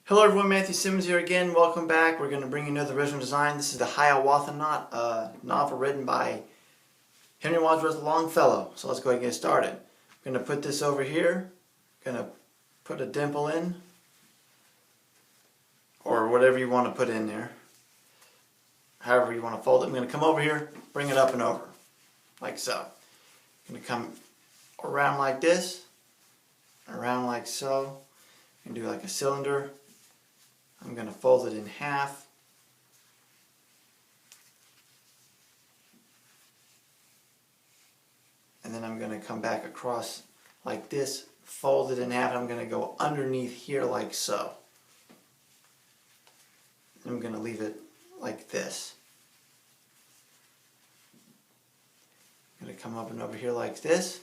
Hello everyone, Matthew Simmons here again. Welcome back. We're going to bring you another original design. This is the Hiawatha knot, a novel written by Henry Wadsworth Longfellow. So let's go ahead and get started. I'm going to put this over here. Going to put a dimple in, or whatever you want to put in there. However you want to fold it. I'm going to come over here, bring it up and over, like so. I'm going to come around like this, around like so, and do like a cylinder. I'm going to fold it in half. And then I'm going to come back across like this, fold it in half, and I'm going to go underneath here like so. And I'm going to leave it like this. I'm going to come up and over here like this.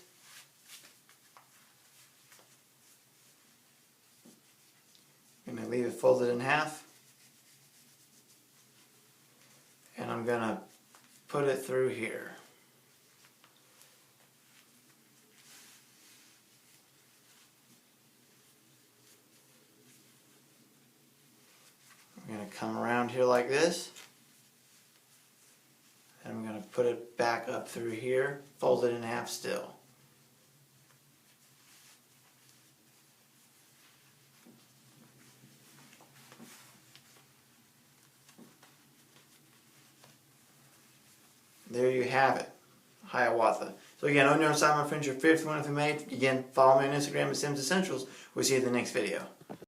I'm going to leave it folded in half, and I'm going to put it through here. I'm going to come around here like this, and I'm going to put it back up through here, fold it in half still. There you have it, Hiawatha. So again, on your side, my friends, your fifth one if you made. Again, follow me on Instagram at SimmonsEssentials. We'll see you in the next video.